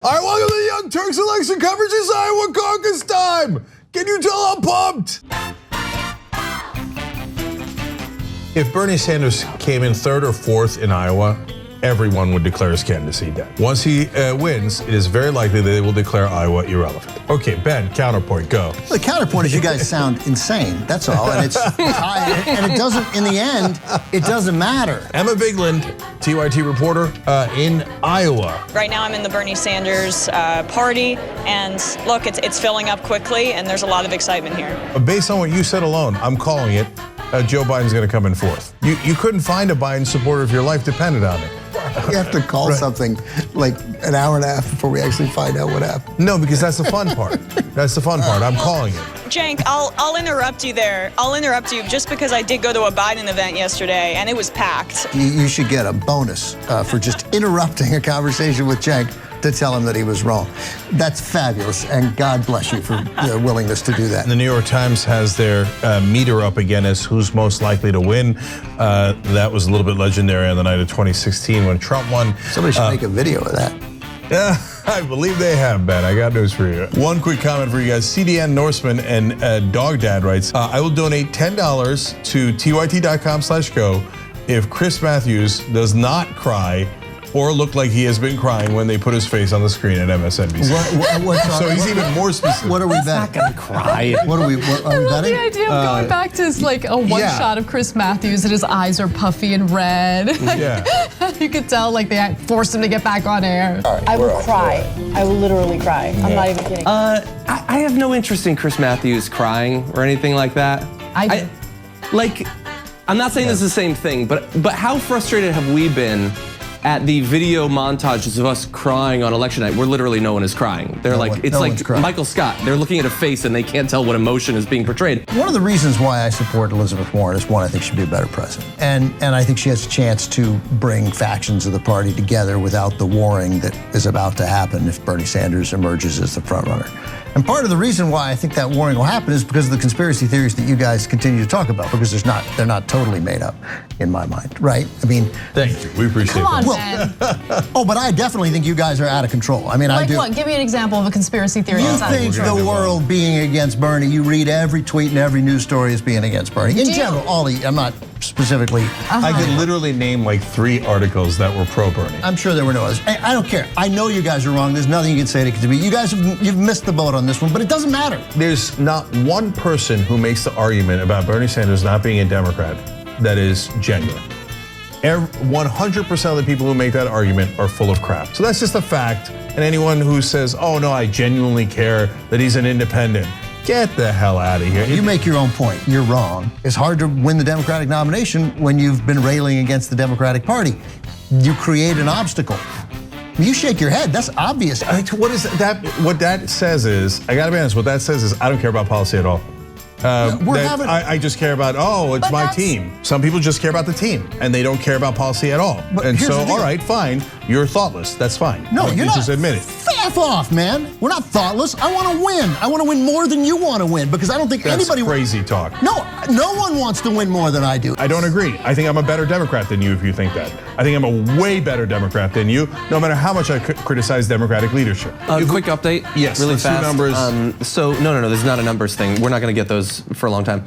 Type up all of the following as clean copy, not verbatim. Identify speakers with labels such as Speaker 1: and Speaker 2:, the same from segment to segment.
Speaker 1: All right, welcome to the Young Turks election coverage. It's Iowa caucus time. Can you tell I'm pumped? If Bernie Sanders came in third or fourth in Iowa, everyone would declare his candidacy dead. Once he wins, it is very likely that they will declare Iowa irrelevant. Okay, Ben, counterpoint, go.
Speaker 2: The counterpoint is you guys sound insane. That's all, and it doesn't. In the end, it doesn't matter.
Speaker 1: Emma Vigeland, TYT reporter in Iowa.
Speaker 3: Right now, I'm in the Bernie Sanders party, and look, it's filling up quickly, and there's a lot of excitement here.
Speaker 1: Based on what you said alone, I'm calling it. Joe Biden's going to come in fourth. You couldn't find a Biden supporter if your life depended on it.
Speaker 2: We have to call something like an hour and a half before we actually find out what happened.
Speaker 1: No, because that's the fun part. That's the fun part. I'm calling it.
Speaker 3: Cenk, I'll interrupt you there. I'll interrupt you just because I did go to a Biden event yesterday, and it was packed.
Speaker 2: You should get a bonus for just interrupting a conversation with Cenk to tell him that he was wrong. That's fabulous, and God bless you for your willingness to do that.
Speaker 1: The New York Times has their meter up again as who's most likely to win. That was a little bit legendary on the night of 2016 when Trump won.
Speaker 2: Somebody should make a video of that.
Speaker 1: Yeah, I believe they have, Ben. I got news for you. One quick comment for you guys. CDN Norseman and Dog Dad writes, I will donate $10 to tyt.com/go if Chris Matthews does not cry or look like he has been crying when they put his face on the screen at MSNBC. So he's even more specific.
Speaker 2: What are we betting?
Speaker 4: Not gonna cry.
Speaker 2: What are we betting?
Speaker 5: I love the idea of going back to like a one shot of Chris Matthews and his eyes are puffy and red.
Speaker 1: Yeah.
Speaker 5: You could tell like they forced him to get back on air.
Speaker 6: I will cry. I will literally cry. I'm not even kidding.
Speaker 4: I have no interest in Chris Matthews crying or anything like that. I'm not saying this is the same thing, but how frustrated have we been at the video montages of us crying on election night, where literally no one is crying. They're it's like Michael Scott. They're looking at a face and they can't tell what emotion is being portrayed.
Speaker 2: One of the reasons why I support Elizabeth Warren is, one, I think she'd be a better president. And I think she has a chance to bring factions of the party together without the warring that is about to happen if Bernie Sanders emerges as the frontrunner. And part of the reason why I think that warring will happen is because of the conspiracy theories that you guys continue to talk about, because they're not totally made up in my mind, right? I mean,
Speaker 1: thank you. We appreciate
Speaker 5: Come on,
Speaker 1: that.
Speaker 5: man.
Speaker 2: But I definitely think you guys are out of control. I mean, I do.
Speaker 5: Like what? Give me an example of a conspiracy theory.
Speaker 2: You think the world being against Bernie, you read every tweet and every news story as being against Bernie. In general, I'm not specifically.
Speaker 1: I could literally name like 3 articles that were pro-Bernie.
Speaker 2: I'm sure there were no others. I don't care. I know you guys are wrong. There's nothing you can say to me. You guys you've missed the boat on this one, but it doesn't matter.
Speaker 1: There's not one person who makes the argument about Bernie Sanders not being a Democrat that is genuine. 100% of the people who make that argument are full of crap. So that's just a fact. And anyone who says, oh no, I genuinely care that he's an independent, get the hell out of here.
Speaker 2: You make your own point. You're wrong. It's hard to win the Democratic nomination when you've been railing against the Democratic Party. You create an obstacle. You shake your head. That's obvious.
Speaker 1: What is that? What that says is, I gotta be honest, what that says is I don't care about policy at all. I just care about, it's my team. Some people just care about the team and they don't care about policy at all. And so, all right, fine, you're thoughtless. That's fine.
Speaker 2: No, you're not.
Speaker 1: Just admit it.
Speaker 2: F off, man. We're not thoughtless. I want to win. I want to win more than you want to win, because I don't think anybody.
Speaker 1: That's crazy talk.
Speaker 2: No one wants to win more than I do.
Speaker 1: I don't agree. I think I'm a better Democrat than you if you think that. I think I'm a way better Democrat than you, no matter how much I criticize Democratic leadership.
Speaker 4: Quick update.
Speaker 1: Yes,
Speaker 4: really
Speaker 1: let's do
Speaker 4: fast.
Speaker 1: Numbers.
Speaker 4: No, this is not a numbers thing. We're not going to get those for a long time.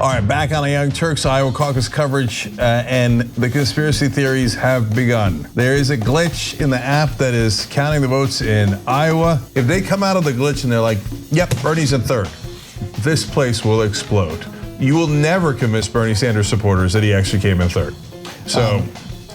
Speaker 1: All right, back on the Young Turks Iowa caucus coverage, and the conspiracy theories have begun. There is a glitch in the app that is counting the votes in Iowa. If they come out of the glitch and they're like, yep, Bernie's in third, this place will explode. You will never convince Bernie Sanders supporters that he actually came in third. So,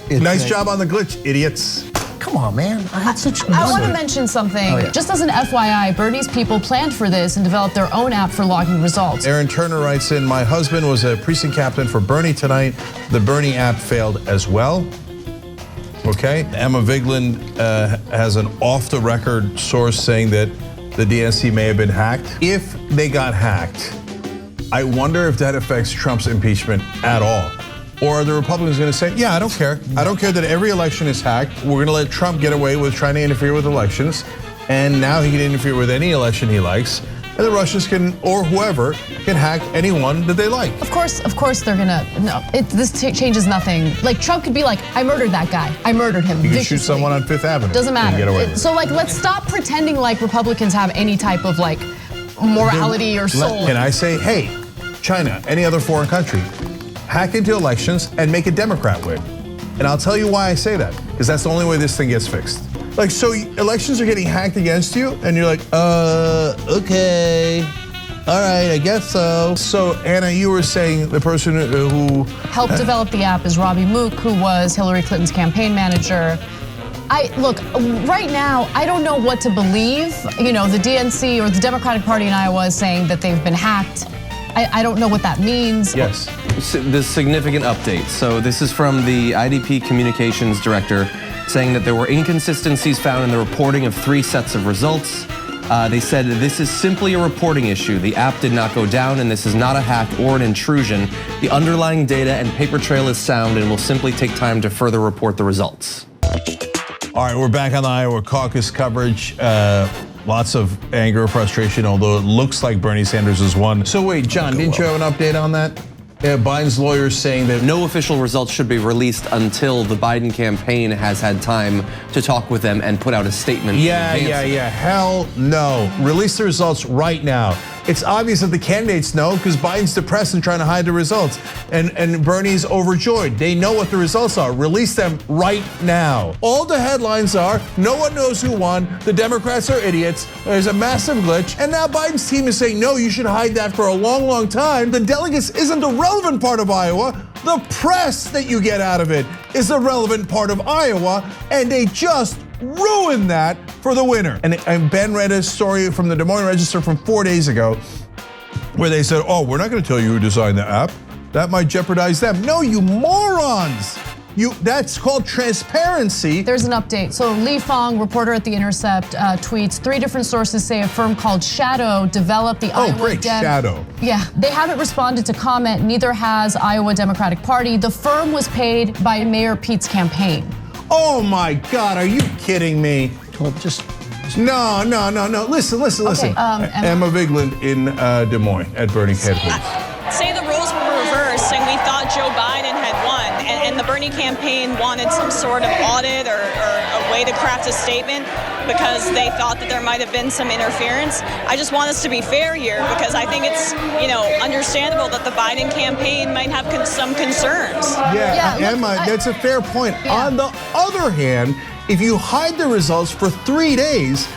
Speaker 1: nice job on the glitch, idiots.
Speaker 2: Come on, man. I had such.
Speaker 5: I want to mention something. Just as an FYI, Bernie's people planned for this and developed their own app for logging results.
Speaker 1: Aaron Turner writes in, my husband was a precinct captain for Bernie tonight. The Bernie app failed as well. Okay. Emma Vigeland has an off-the-record source saying that the DNC may have been hacked. If they got hacked, I wonder if that affects Trump's impeachment at all. Or are the Republicans going to say, yeah, I don't care. I don't care that every election is hacked. We're going to let Trump get away with trying to interfere with elections. And now he can interfere with any election he likes. and the Russians can, or whoever, can hack anyone that they like.
Speaker 5: Of course they're gonna. No, this changes nothing. Like Trump could be like, I murdered that guy. I murdered him.
Speaker 1: You can shoot someone on Fifth Avenue.
Speaker 5: Doesn't matter.
Speaker 1: Get away with it.
Speaker 5: So like, let's stop pretending like Republicans have any type of like morality or soul.
Speaker 1: Can I say, hey, China, any other foreign country, hack into elections and make a Democrat win? And I'll tell you why I say that, because that's the only way this thing gets fixed. Like, so elections are getting hacked against you, and you're like, okay, all right, I guess so. So, Anna, you were saying the person who
Speaker 5: helped develop the app is Robbie Mook, who was Hillary Clinton's campaign manager. Look, right now, I don't know what to believe. You know, the DNC or the Democratic Party in Iowa is saying that they've been hacked. I don't know what that means.
Speaker 1: Yes.
Speaker 4: This significant update. So this is from the IDP communications director saying that there were inconsistencies found in the reporting of 3 sets of results. They said this is simply a reporting issue. The app did not go down, and this is not a hack or an intrusion. The underlying data and paper trail is sound and will simply take time to further report the results.
Speaker 1: All right, we're back on the Iowa caucus coverage. Lots of anger, frustration, although it looks like Bernie Sanders has won. So wait, John, didn't you have an update on that? Biden's lawyers saying that
Speaker 4: no official results should be released until the Biden campaign has had time to talk with them and put out a statement.
Speaker 1: Yeah. Hell no. Release the results right now. It's obvious that the candidates know because Biden's depressed and trying to hide the results. And Bernie's overjoyed. They know what the results are. Release them right now. All the headlines are, no one knows who won. The Democrats are idiots. There's a massive glitch. And now Biden's team is saying, no, you should hide that for a long, long time. The delegates isn't the relevant part of Iowa. The press that you get out of it is the relevant part of Iowa. And they just ruined that for the winner. And Ben read a story from the Des Moines Register from 4 days ago where they said, oh, we're not going to tell you who designed the app. That might jeopardize them. No, you morons. That's called transparency.
Speaker 5: There's an update. So Lee Fong, reporter at The Intercept, tweets, 3 different sources say a firm called Shadow developed the Iowa
Speaker 1: great, Shadow.
Speaker 5: Yeah, they haven't responded to comment. Neither has Iowa Democratic Party. The firm was paid by Mayor Pete's campaign.
Speaker 1: Oh my God, are you kidding me?
Speaker 2: Well, just
Speaker 1: no. Listen.
Speaker 5: Okay,
Speaker 1: Emma Vigeland in Des Moines at Bernie campaign.
Speaker 3: Say the roles were reversed and we thought Joe Biden had won and the Bernie campaign wanted some sort of audit or a way to craft a statement because they thought that there might have been some interference. I just want us to be fair here because I think it's, understandable that the Biden campaign might have some concerns.
Speaker 1: Yeah, Emma, that's a fair point. Yeah. On the other hand, if you hide the results for 3 days,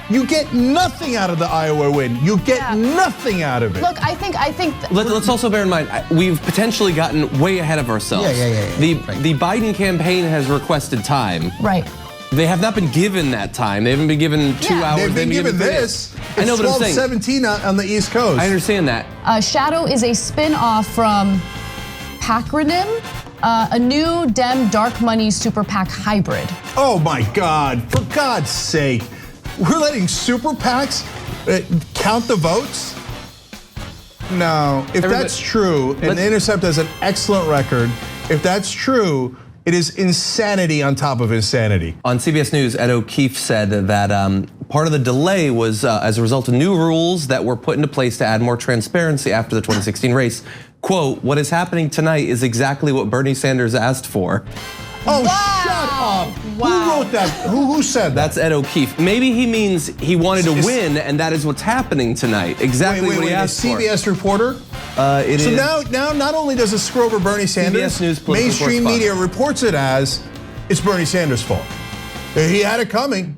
Speaker 1: you get nothing out of the Iowa win. You get nothing out of it.
Speaker 5: Look, I think.
Speaker 4: Let's also bear in mind, we've potentially gotten way ahead of ourselves.
Speaker 2: Yeah.
Speaker 4: The Biden campaign has requested time.
Speaker 5: Right.
Speaker 4: They have not been given that time. They haven't been given 2 hours.
Speaker 1: They've been given this.
Speaker 4: I know, but I'm saying
Speaker 1: 12:17 on the East Coast.
Speaker 4: I understand that.
Speaker 5: Shadow is a spin-off from Pacrinim, a new Dem dark money super PAC hybrid.
Speaker 1: Oh my God! For God's sake, we're letting super PACs count the votes? No. If that's true, and The Intercept has an excellent record, if that's true, it is insanity on top of insanity.
Speaker 4: On CBS News, Ed O'Keefe said that part of the delay was as a result of new rules that were put into place to add more transparency after the 2016 race. Quote, what is happening tonight is exactly what Bernie Sanders asked for.
Speaker 1: Oh, shut up. Wow. Who wrote that? Who said that?
Speaker 4: That's Ed O'Keefe. Maybe he means he wanted to win, and that is what's happening tonight. Exactly what he asked for.
Speaker 1: CBS reporter?
Speaker 4: It is.
Speaker 1: So now not only does it screw over Bernie Sanders,
Speaker 4: CBS News
Speaker 1: mainstream media reports it as it's Bernie Sanders' fault. He had it coming.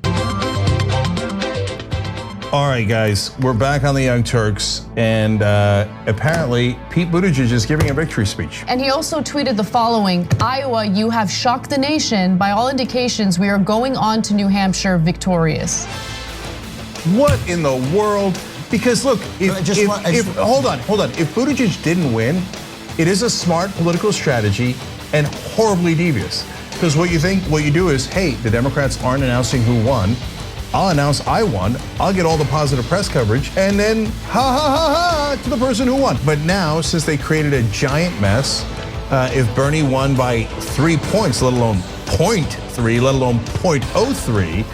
Speaker 1: All right, guys, we're back on the Young Turks, and apparently Pete Buttigieg is giving a victory speech.
Speaker 5: And he also tweeted the following: Iowa, you have shocked the nation. By all indications, we are going on to New Hampshire victorious.
Speaker 1: What in the world? Because look, hold on. If Buttigieg didn't win, it is a smart political strategy and horribly devious. Because what you do is, hey, the Democrats aren't announcing who won. I'll announce I won, I'll get all the positive press coverage, and then to the person who won. But now, since they created a giant mess, if Bernie won by 3 points, let alone 0.3, let alone 0.03,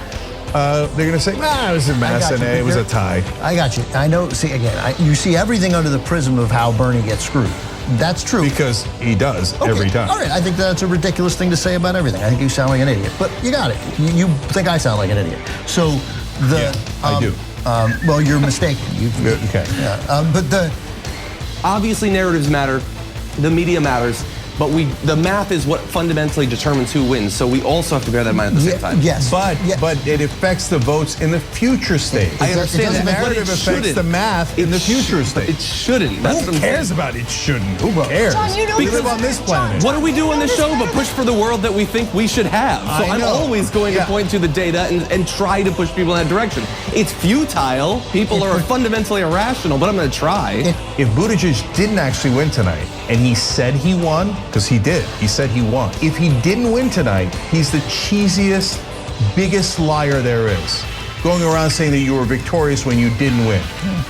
Speaker 1: they're going to say, it was a mess and it was a tie.
Speaker 2: I got you. I know. See, again, you see everything under the prism of how Bernie gets screwed. That's true.
Speaker 1: Because he does every time.
Speaker 2: All right, I think that's a ridiculous thing to say about everything. I think you sound like an idiot. But you got it. You think I sound like an idiot. So
Speaker 1: I do.
Speaker 2: Well, you're mistaken.
Speaker 1: Okay.
Speaker 2: Yeah. But
Speaker 4: obviously narratives matter, the media matters, but the math is what fundamentally determines who wins. So we also have to bear that in mind at the same time.
Speaker 2: Yes.
Speaker 1: But it affects the votes in the future state.
Speaker 4: I understand
Speaker 1: the
Speaker 4: that,
Speaker 1: narrative affects the math in the future state.
Speaker 4: It shouldn't. That's
Speaker 1: Who cares about it? Shouldn't. Who cares?
Speaker 5: John, you know
Speaker 1: we live on this planet.
Speaker 4: What do we do on the show but push for the world that we think we should have? So I'm always going to point to the data and try to push people in that direction. It's futile. People are fundamentally irrational, but I'm going to try.
Speaker 1: If Buttigieg didn't actually win tonight, and he said he won, because he did. He said he won. If he didn't win tonight, he's the cheesiest, biggest liar there is. Going around saying that you were victorious when you didn't win.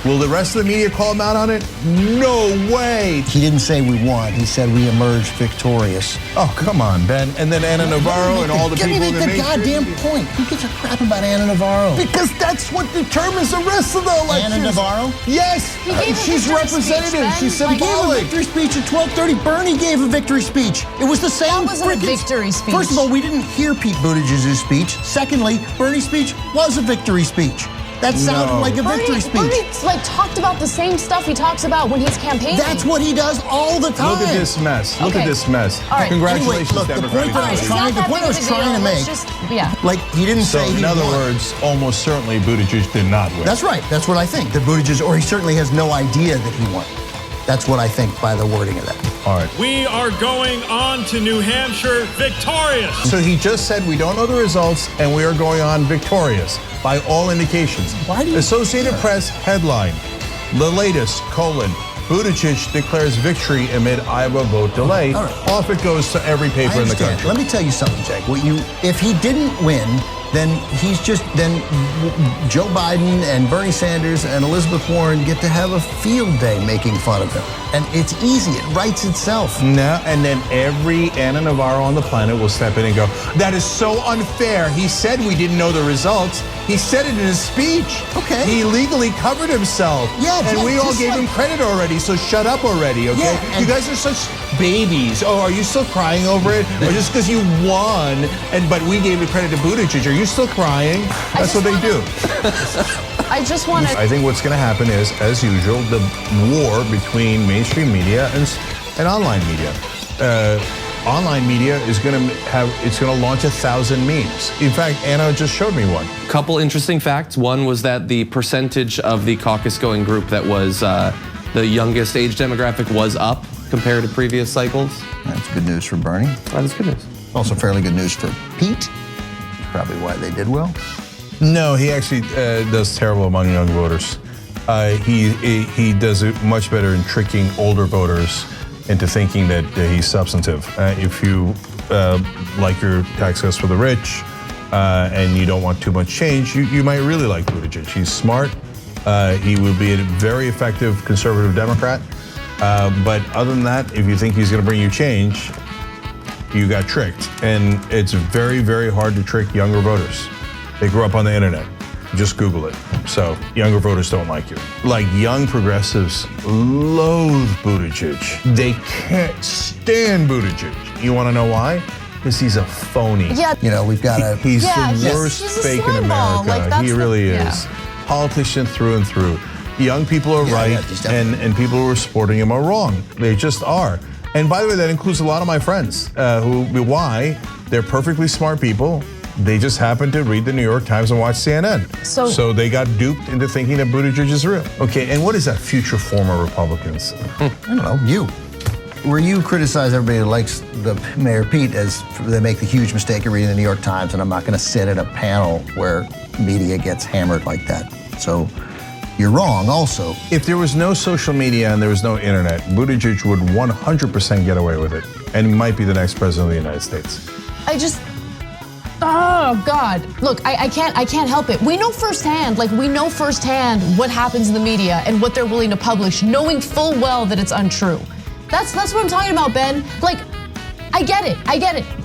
Speaker 1: Will the rest of the media call him out on it? No way.
Speaker 2: he didn't say we won. He said we emerged victorious.
Speaker 1: Oh, come on, Ben. And then Ana Navarro and all the people in the
Speaker 2: Give me the goddamn point. Who gives a crap about Ana Navarro?
Speaker 1: Because that's what determines the rest of the election.
Speaker 2: Ana Navarro?
Speaker 1: Yes.
Speaker 5: He gave a
Speaker 1: She's
Speaker 5: victory
Speaker 1: representative.
Speaker 5: speech, Ben.
Speaker 1: She's
Speaker 5: Like,
Speaker 1: symbolic.
Speaker 2: He gave a victory speech at 12:30. Bernie gave a victory speech. It was the same.
Speaker 5: That wasn't a victory speech.
Speaker 2: First of all, we didn't hear Pete Buttigieg's speech. Secondly, Bernie's speech was a victory speech. That sounded like a victory speech.
Speaker 5: Bernie talked about the same stuff he talks about when he's campaigning.
Speaker 2: That's what he does all the time.
Speaker 1: Look at this mess. Look at this mess.
Speaker 5: All right.
Speaker 1: Congratulations,
Speaker 2: Anyway, look, the point
Speaker 1: Democratic
Speaker 2: that I
Speaker 1: Party.
Speaker 2: was trying to make, like, he didn't
Speaker 1: So,
Speaker 2: say he
Speaker 1: in other
Speaker 2: won.
Speaker 1: words, almost certainly Buttigieg did not win.
Speaker 2: That's right. That's what I think. That Buttigieg, or he certainly has no idea that he won. That's what I think by the wording of that.
Speaker 1: All right.
Speaker 7: We are going on to New Hampshire victorious.
Speaker 1: So he just said we don't know the results and we are going on victorious by all indications.
Speaker 2: Why do you
Speaker 1: Associated Press headline, the latest, Buttigieg declares victory amid Iowa vote delay.
Speaker 2: All right.
Speaker 1: Off it goes to every paper in the country.
Speaker 2: Let me tell you something, Jake. If he didn't win, then Joe Biden and Bernie Sanders and Elizabeth Warren get to have a field day making fun of him. And it's easy. It writes itself.
Speaker 1: No, and then every Ana Navarro on the planet will step in and go, that is so unfair. He said we didn't know the results. He said it in his speech.
Speaker 2: Okay.
Speaker 1: He legally covered himself.
Speaker 2: Yeah,
Speaker 1: and we all
Speaker 2: just
Speaker 1: gave
Speaker 2: like-
Speaker 1: him credit already, so shut up already, okay?
Speaker 2: Yeah, and-
Speaker 1: you guys are such babies. Oh, are you still crying over it? Or just because you won, but we gave the credit to Buttigieg, are you still crying? That's what they do.
Speaker 5: I just want to.
Speaker 1: I think what's going to happen is, as usual, the war between mainstream media and online media. Online media is going to launch 1,000 memes. In fact, Anna just showed me one.
Speaker 4: Couple interesting facts. One was that the percentage of the caucus-going group that was the youngest age demographic was up compared to previous cycles.
Speaker 2: That's good news for Bernie.
Speaker 4: That's good news.
Speaker 2: Also fairly good news for Pete. Probably why they did well.
Speaker 1: No, he actually does terrible among young voters. He does it much better in tricking older voters into thinking that he's substantive. If you like your tax cuts for the rich and you don't want too much change, you might really like Buttigieg. He's smart. He will be a very effective conservative Democrat. But other than that, if you think he's going to bring you change, you got tricked. And it's very, very hard to trick younger voters. They grew up on the internet. Just Google it. So younger voters don't like you. Like young progressives loathe Buttigieg. They can't stand Buttigieg. You want to know why? Because he's a phony.
Speaker 5: Yeah.
Speaker 2: You know, we've got to.
Speaker 1: He's
Speaker 5: Yeah,
Speaker 1: the
Speaker 5: he's
Speaker 1: worst
Speaker 5: a
Speaker 1: fake in
Speaker 5: slimeball.
Speaker 1: America.
Speaker 5: Like, that's
Speaker 1: he
Speaker 5: the-
Speaker 1: really is.
Speaker 5: yeah.
Speaker 1: Politician through and through. Young people are
Speaker 2: Yeah,
Speaker 1: right,
Speaker 2: yeah, he's definitely-
Speaker 1: and people who are supporting him are wrong. They just are. And by the way, that includes a lot of my friends. Why? They're perfectly smart people. They just happen to read the New York Times and watch CNN. So they got duped into thinking that Buttigieg is real. Okay, and what is that? Future former Republicans.
Speaker 2: I don't know, you. Where you criticize everybody who likes the Mayor Pete as they make the huge mistake of reading the New York Times, and I'm not going to sit at a panel where media gets hammered like that. So you're wrong also.
Speaker 1: If there was no social media and there was no internet, Buttigieg would 100% get away with it and might be the next president of the United States.
Speaker 5: Oh God! Look, I can't help it. We know firsthand what happens in the media and what they're willing to publish, knowing full well that it's untrue. That's what I'm talking about, Ben. Like, I get it.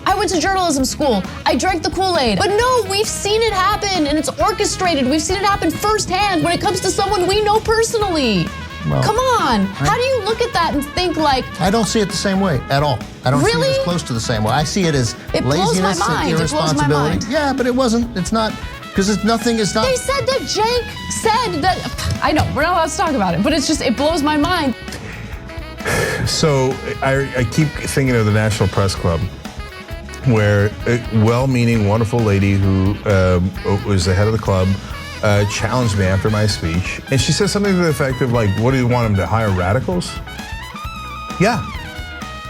Speaker 5: I went to journalism school. I drank the Kool-Aid. But no, we've seen it happen, and it's orchestrated. We've seen it happen firsthand when it comes to someone we know personally. Well, come on. How do you look at that and think like...
Speaker 2: I don't see it the same way at all. I don't see it as close to the same way. I see it as laziness and irresponsibility. Yeah, but it's not, because it's nothing, it's not...
Speaker 5: They said that Cenk said that... I know, we're not allowed to talk about it, but it's just, it blows my mind.
Speaker 1: So I keep thinking of the National Press Club, where a well-meaning, wonderful lady who was the head of the club challenged me after my speech, and she said something to the effect of like, what do you want them to hire radicals? Yeah.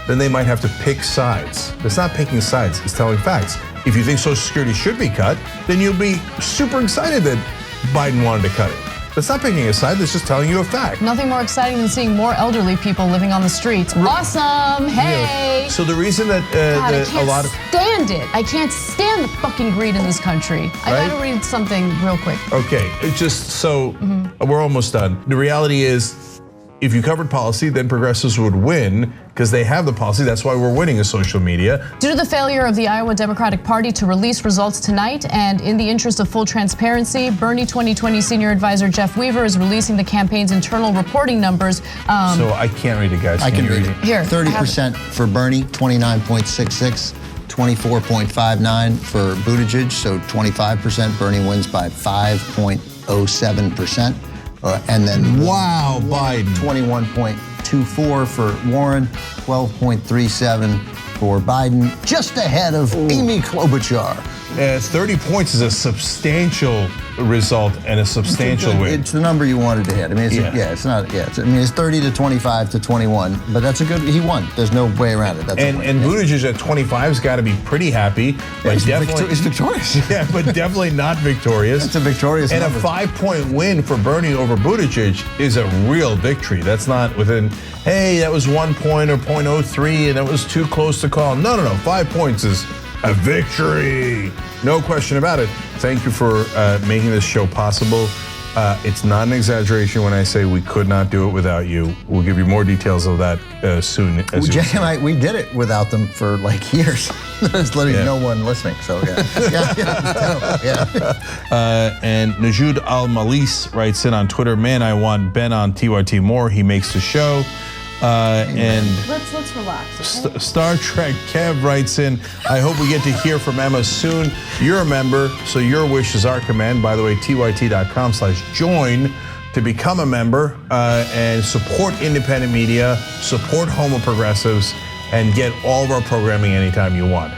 Speaker 1: Then they might have to pick sides. It's not picking sides, it's telling facts. If you think Social Security should be cut, then you'll be super excited that Biden wanted to cut it. That's not picking a side, that's just telling you a fact.
Speaker 5: Nothing more exciting than seeing more elderly people living on the streets. Awesome, hey!
Speaker 1: Yeah. So the reason that
Speaker 5: God, I can't stand it. I can't stand the fucking greed in this country. I gotta read something real quick.
Speaker 1: Okay, it's just so, we're almost done. The reality is, if you covered policy, then progressives would win because they have the policy. That's why we're winning in social media.
Speaker 5: Due to the failure of the Iowa Democratic Party to release results tonight, and in the interest of full transparency, Bernie 2020 senior advisor Jeff Weaver is releasing the campaign's internal reporting numbers.
Speaker 1: So I can't read it, guys.
Speaker 2: I can read it.
Speaker 5: Here,
Speaker 2: 30% for Bernie, 29.66, 24.59 for Buttigieg, so 25%. Bernie wins by 5.07%. And then
Speaker 1: wow, Biden
Speaker 2: 21.24 for Warren, 12.37 for Biden, just ahead of Amy Klobuchar.
Speaker 1: 30 points is a substantial result and a substantial win.
Speaker 2: It's the number you wanted to hit. I mean, it's not. Yeah, it's 30 to 25 to 21, but that's a good. He won. There's no way around it. That's
Speaker 1: and Buttigieg at 25's got to be pretty happy, but
Speaker 2: he's
Speaker 1: definitely
Speaker 2: victorious.
Speaker 1: Yeah, but definitely not victorious.
Speaker 2: It's a victorious
Speaker 1: and
Speaker 2: number.
Speaker 1: A 5-point win for Bernie over Buttigieg is a real victory. That's not within. Hey, that was 1 point or 0.03, and that was too close to call. No. 5 points is a victory. No question about it. Thank you for making this show possible. It's not an exaggeration when I say we could not do it without you. We'll give you more details of that soon.
Speaker 2: Jay and I, we did it without them for like years. There's literally no one listening. So yeah.
Speaker 1: And Najud Al-Malis writes in on Twitter, man, I want Ben on TYT more. He makes the show. And
Speaker 6: let's relax. Okay?
Speaker 1: Star Trek Kev writes in, I hope we get to hear from Emma soon. You're a member, so your wish is our command. By the way, tyt.com/join to become a member and support independent media, support homo progressives, and get all of our programming anytime you want.